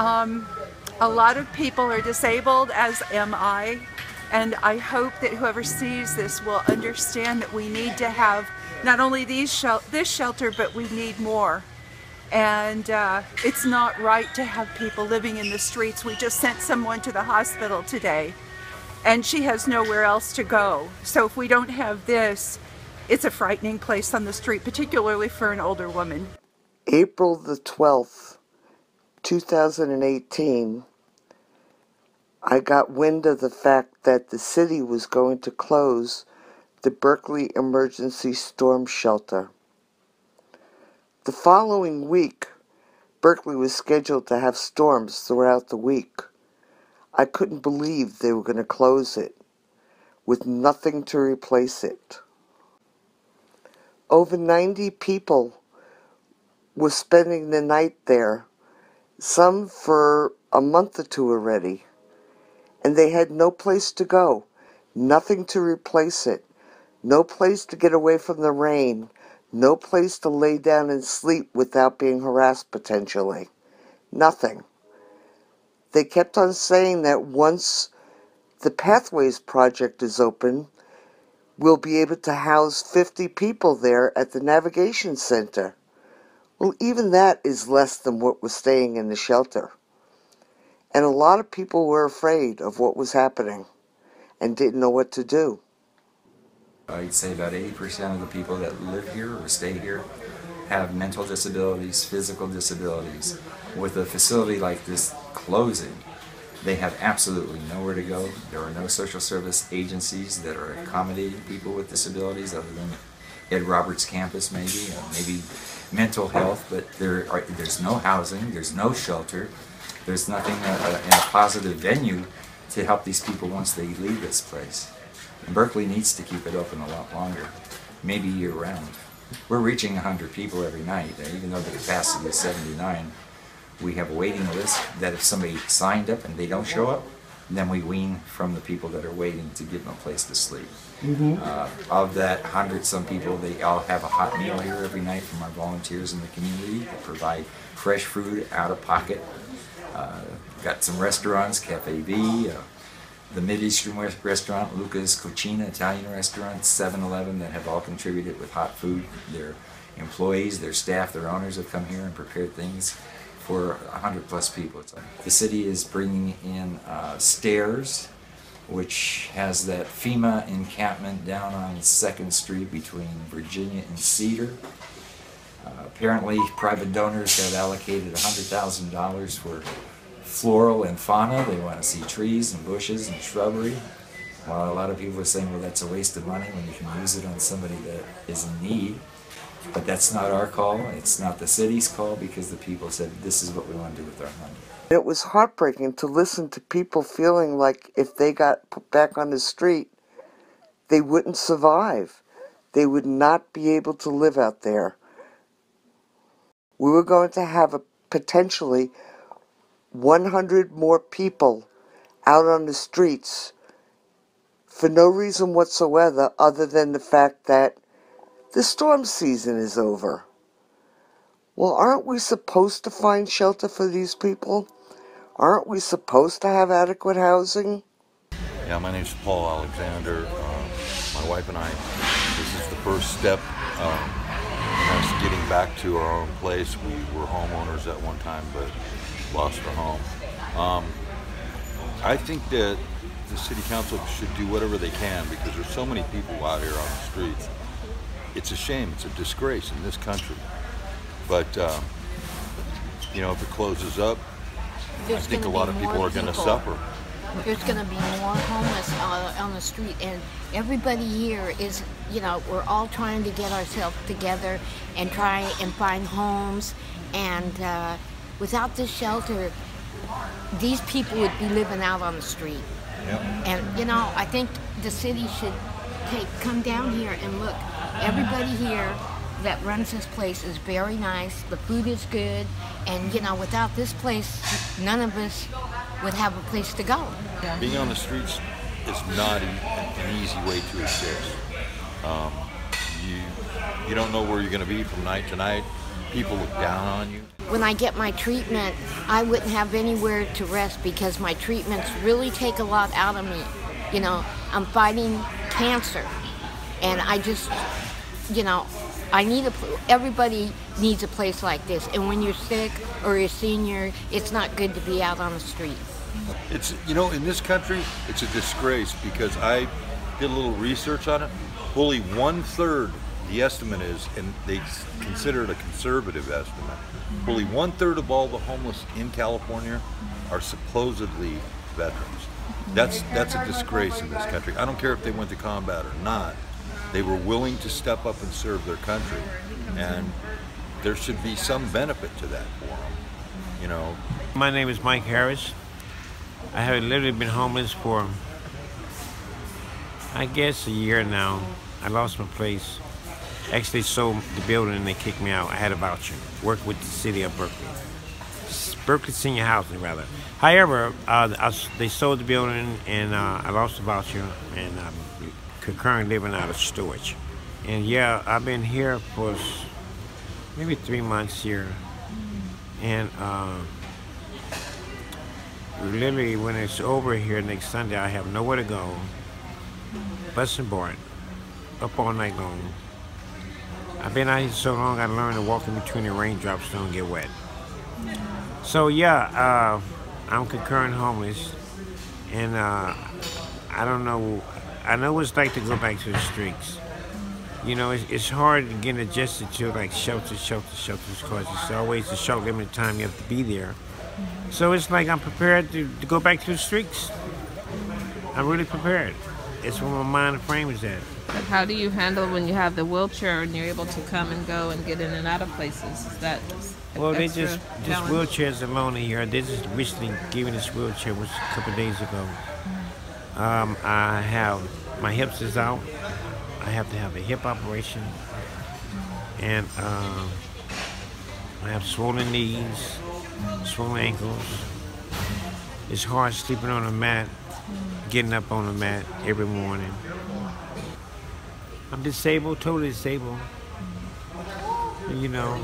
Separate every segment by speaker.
Speaker 1: A lot of people are disabled, as am I, and I hope that whoever sees this will understand that we need to have not only this shelter, but we need more. And it's not right to have people living in the streets. We just sent someone to the hospital today, and she has nowhere else to go. So if we don't have this, it's a frightening place on the street, particularly for an older woman.
Speaker 2: April the 12th, 2018, I got wind of the fact that the city was going to close the Berkeley Emergency Storm Shelter. The following week, Berkeley was scheduled to have storms throughout the week. I couldn't believe they were going to close it, with nothing to replace it. Over 90 people were spending the night there, some for a month or two already, and they had no place to go, nothing to replace it, no place to get away from the rain, no place to lay down and sleep without being harassed potentially. Nothing. They kept on saying that once the Pathways project is open, we'll be able to house 50 people there at the Navigation Center. Well, even that is less than what was staying in the shelter. And a lot of people were afraid of what was happening and didn't know what to do.
Speaker 3: I'd say about 80% of the people that live here or stay here have mental disabilities, physical disabilities. With a facility like this closing, they have absolutely nowhere to go. There are no social service agencies that are accommodating people with disabilities other than Ed Roberts campus maybe mental health, but there's no housing, there's no shelter, there's nothing in a positive venue to help these people once they leave this place. And Berkeley needs to keep it open a lot longer, maybe year-round. We're reaching 100 people every night, even though the capacity is 79. We have a waiting list that if somebody signed up and they don't show up, then we wean from the people that are waiting to give them a place to sleep. Of that 100-some people, they all have a hot meal here every night from our volunteers in the community that provide fresh food out of pocket. Got some restaurants, Cafe V, the Mid-Eastern restaurant, Luca's Cucina Italian restaurant, 7-Eleven, that have all contributed with hot food. Their employees, their staff, their owners have come here and prepared things for 100+ people. The city is bringing in stairs, which has that FEMA encampment down on 2nd Street between Virginia and Cedar. Apparently, private donors have allocated $100,000 for floral and fauna. They want to see trees and bushes and shrubbery. While a lot of people are saying, well, that's a waste of money when you can use it on somebody that is in need. But that's not our call. It's not the city's call, because the people said, this is what we want to do with our money.
Speaker 2: It was heartbreaking to listen to people feeling like if they got put back on the street, they wouldn't survive. They would not be able to live out there. We were going to have potentially 100 more people out on the streets for no reason whatsoever other than the fact that the storm season is over. Well, aren't we supposed to find shelter for these people? Aren't we supposed to have adequate housing?
Speaker 4: Yeah, my name's Paul Alexander. My wife and I, this is the first step in us getting back to our own place. We were homeowners at one time, but lost our home. I think that the city council should do whatever they can, because there's so many people out here on the streets. It's a shame. It's a disgrace in this country. But, you know, if it closes up, I think a lot of people are going to suffer.
Speaker 5: There's going to be more homeless on the street, and everybody here is, you know, we're all trying to get ourselves together and try and find homes, and without this shelter, these people would be living out on the street.
Speaker 4: Yep.
Speaker 5: And, you know, I think the city should come down here and look. Everybody here that runs this place is very nice, the food is good, and, you know, without this place, none of us would have a place to go.
Speaker 4: Being on the streets is not an easy way to exist. You don't know where you're going to be from night to night. people look down on you.
Speaker 5: When I get my treatment, I wouldn't have anywhere to rest because my treatments really take a lot out of me. You know, I'm fighting cancer, and I just, you know, everybody needs a place like this. And when you're sick or you're a senior, it's not good to be out on the street.
Speaker 4: It's, you know, in this country, it's a disgrace because I did a little research on it. Fully 1/3, the estimate is, and they consider it a conservative estimate, fully 1/3 of all the homeless in California are supposedly veterans. That's a disgrace in this country. I don't care if they went to combat or not. They were willing to step up and serve their country, and there should be some benefit to that for them, you know.
Speaker 6: My name is Mike Harris. I have literally been homeless for, I guess, a year now. I lost my place. Actually sold the building and they kicked me out. I had a voucher. Worked with the city of Berkeley. Berkeley Senior Housing, rather. However, they sold the building and I lost the voucher and I'm currently living out of storage. And yeah, I've been here for maybe 3 months here. And literally when it's over here next Sunday, I have nowhere to go. Bus and board, up all night long. I've been out here so long, I learned to walk in between the raindrops so don't get wet. So yeah, I'm concurrent homeless, and I don't know. I know what it's like to go back to the streets. You know, it's hard to get adjusted to like shelters, because it's always a short limited time you have to be there. So it's like I'm prepared to go back to the streets. I'm really prepared. It's where my mind frame is at.
Speaker 7: But how do you handle when you have the wheelchair and you're able to come and go and get in and out of places? Is that
Speaker 6: well, they
Speaker 7: extra
Speaker 6: just
Speaker 7: challenge?
Speaker 6: wheelchairs alone here. They just recently gave me this wheelchair, which a couple of days ago. I have my hips is out. I have to have a hip operation, and I have swollen knees, swollen ankles. It's hard sleeping on a mat, getting up on the mat every morning. I'm disabled, totally disabled. You know,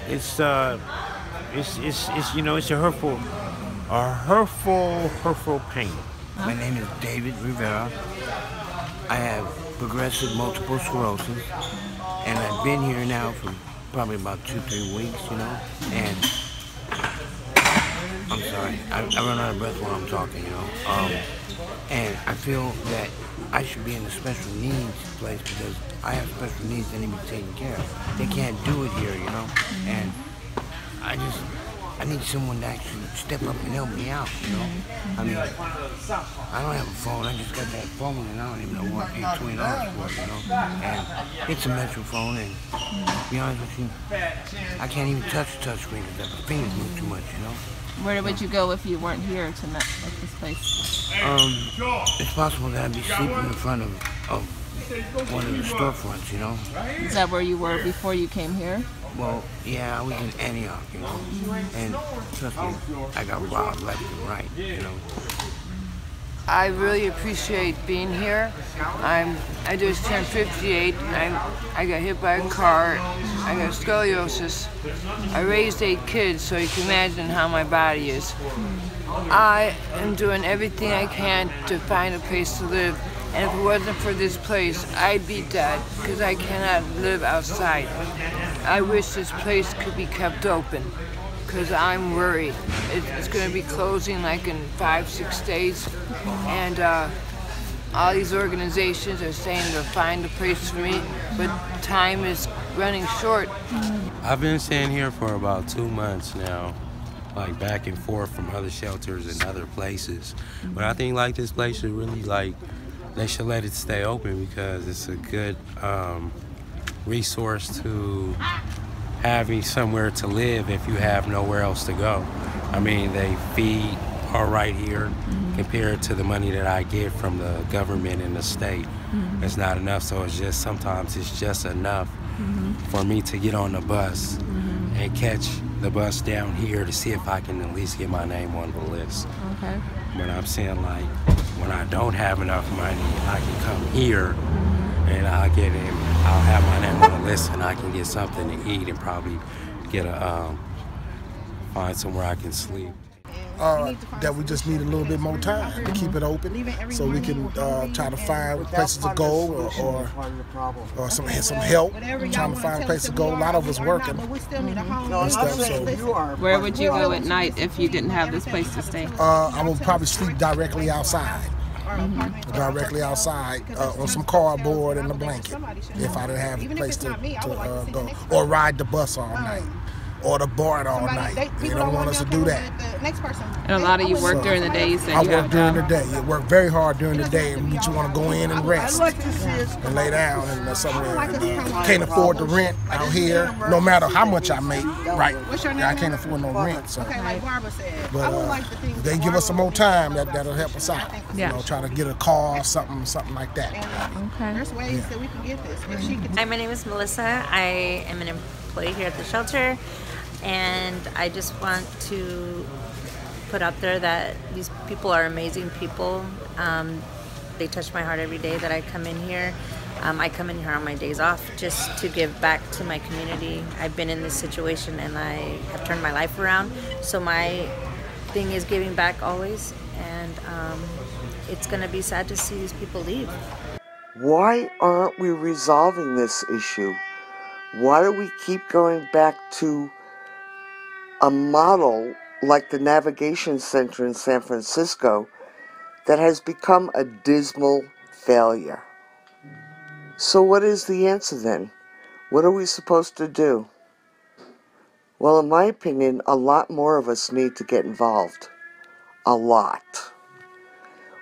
Speaker 6: it's you know, it's a hurtful pain.
Speaker 8: My name is David Rivera. I have progressive multiple sclerosis, and I've been here now for probably about 2-3 weeks, you know, and I'm sorry, I run out of breath while I'm talking, you know, and I feel that I should be in the special needs place because I have special needs that need to be taken care of. They can't do it here, you know, and I need someone to actually step up and help me out, you know. I mean, I don't have a phone. I just got that phone, and I don't even know what I paid $20 for it, you know. And it's a Metro phone, and to be honest with you, I can't even touch the touchscreen because my fingers move too much, you know.
Speaker 7: Where would you go if you weren't here at this place?
Speaker 8: It's possible that I'd be sleeping in front of one of the storefronts, you know.
Speaker 7: Is that where you were before you came here?
Speaker 8: Well, yeah, I was in Antioch, you know, and trust me, I got robbed left and right, you know.
Speaker 9: I really appreciate being here. I just turned 58. I got hit by a car. I got scoliosis. I raised 8 kids, so you can imagine how my body is. I am doing everything I can to find a place to live. And if it wasn't for this place, I'd be dead because I cannot live outside. I wish this place could be kept open because I'm worried. It's going to be closing like in 5-6 days. And all these organizations are saying to find a place for me, but time is running short.
Speaker 10: I've been staying here for about 2 months now, like back and forth from other shelters and other places. But I think like this place should really they should let it stay open because it's a good resource to having somewhere to live if you have nowhere else to go. I mean, they feed all right here compared to the money that I get from the government and the state. It's not enough, so sometimes it's just enough for me to get on the bus and catch the bus down here to see if I can at least get my name on the list.
Speaker 7: Okay.
Speaker 10: But I'm saying, like, when I don't have enough money, I can come here and I'll get in I'll have my name on the list and I can get something to eat and probably get find somewhere I can sleep.
Speaker 11: That we just need a little bit more time to keep it open, so we can try to find places to go or some help trying to find places to go. A lot of us working and stuff. So
Speaker 7: where would you go at night if you didn't have this place to stay?
Speaker 11: I would probably sleep directly outside. Directly outside on some cardboard and a blanket if I didn't have a place to go, or ride the bus all night. Or the BART all night. They don't want us to do that.
Speaker 7: And a lot of you work during the day, you said
Speaker 11: I work during the day. You work very hard during the day, and you want to go in and rest and lay down and somewhere. Can't afford the rent out here, no matter how much I make. Right? I can't afford no rent. So, but they give us some more time. That'll help us out. You know, try to get a car, something like that.
Speaker 7: Okay.
Speaker 12: There's ways that we can get this.
Speaker 13: Hi, my name is Melissa. I am an employee here at the shelter. And I just want to put out there that these people are amazing people. They touch my heart every day that I come in here. I come in here on my days off just to give back to my community. I've been in this situation and I have turned my life around. So my thing is giving back always. And it's going to be sad to see these people leave.
Speaker 2: Why aren't we resolving this issue? Why do we keep going back to a model like the Navigation Center in San Francisco that has become a dismal failure? So what is the answer then? What are we supposed to do? Well, in my opinion, a lot more of us need to get involved. A lot.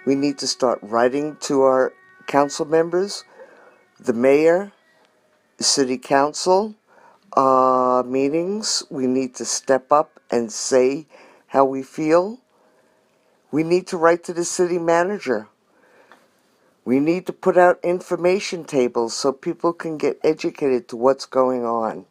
Speaker 2: We need to start writing to our council members, the mayor, city council, meetings. We need to step up and say how we feel. We need to write to the city manager. We need to put out information tables so people can get educated to what's going on.